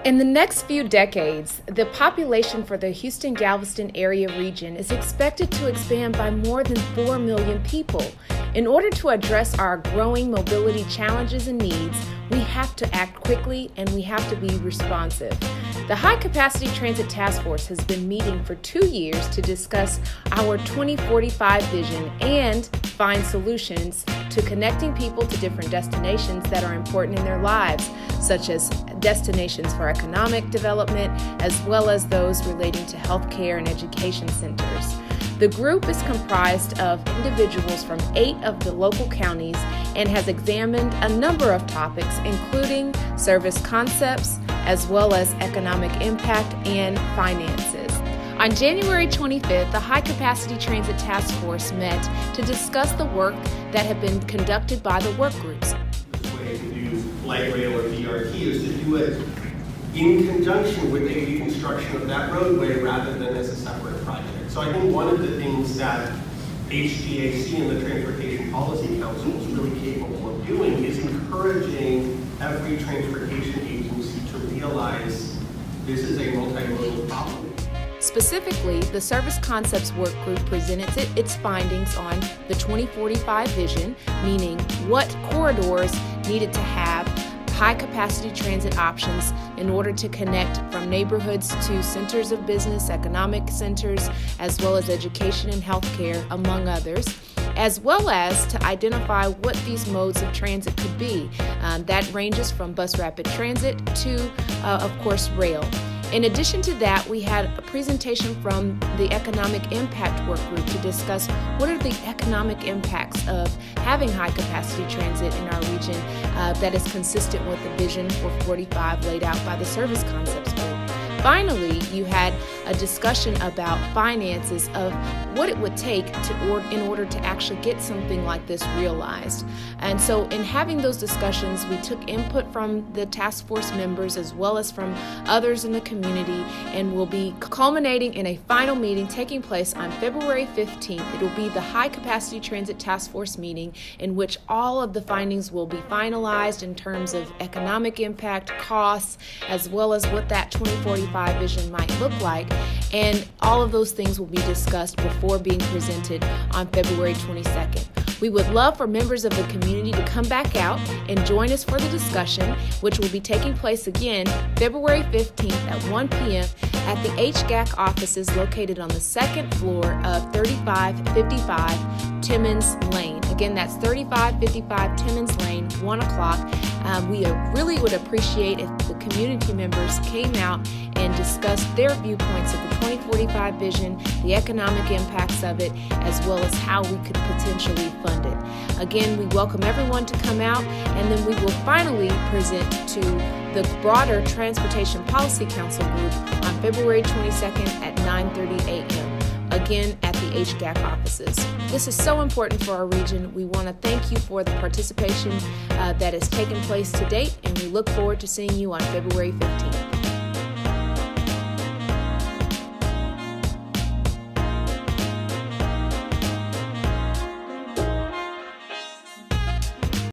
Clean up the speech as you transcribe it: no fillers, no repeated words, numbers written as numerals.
In the next few decades, the population for the Houston-Galveston area region is expected to expand by more than 4 million people. In order to address our growing mobility challenges and needs, we have to act quickly and we have to be responsive. The High Capacity Transit Task Force has been meeting for 2 years to discuss our 2045 vision and find solutions to connecting people to different destinations that are important in their lives, such as destinations for economic development, as well as those relating to healthcare and education centers. The group is comprised of individuals from 8 of the local counties and has examined a number of topics, including service concepts, as well as economic impact and finances. On January 25th, the High Capacity Transit Task Force met to discuss the work that had been conducted by the work groups. The way to do light rail or BRT is to do it in conjunction with the reconstruction of that roadway rather than as a separate project. So I think one of the things that HGAC and the Transportation Policy Council is really capable of doing is encouraging every transportation agency to realize this is a multimodal problem. Specifically, the Service Concepts Work Group presented its findings on the 2045 vision, meaning what corridors needed to have high-capacity transit options in order to connect from neighborhoods to centers of business, economic centers, as well as education and healthcare, among others, as well as to identify what these modes of transit could be. That ranges from bus rapid transit to, of course, rail. In addition to that, we had a presentation from the Economic Impact Work Group to discuss what are the economic impacts of having high-capacity transit in our region that is consistent with the Vision for 45 laid out by the Service Concepts Group. Finally, you had a discussion about finances of what it would take in order to actually get something like this realized. And so in having those discussions, we took input from the task force members as well as from others in the community, and will be culminating in a final meeting taking place on February 15th. It will be the High Capacity Transit Task Force meeting in which all of the findings will be finalized in terms of economic impact, costs, as well as what that 2045 vision might look like, and all of those things will be discussed before being presented on February 22nd. We would love for members of the community to come back out and join us for the discussion, which will be taking place again February 15th at 1 p.m. at the HGAC offices located on the second floor of 3555 Timmons Lane. Again, that's 3555 Timmons Lane, 1 o'clock. We really would appreciate if the community members came out and discussed their viewpoints of the 2045 vision, the economic impacts of it, as well as how we could potentially fund it. Again, we welcome everyone to come out, and then we will finally present to the broader Transportation Policy Council group on February 22nd at 9:30 a.m. Again at the HGAC offices. This is so important for our region. We want to thank you for the participation that has taken place to date, and we look forward to seeing you on February 15th.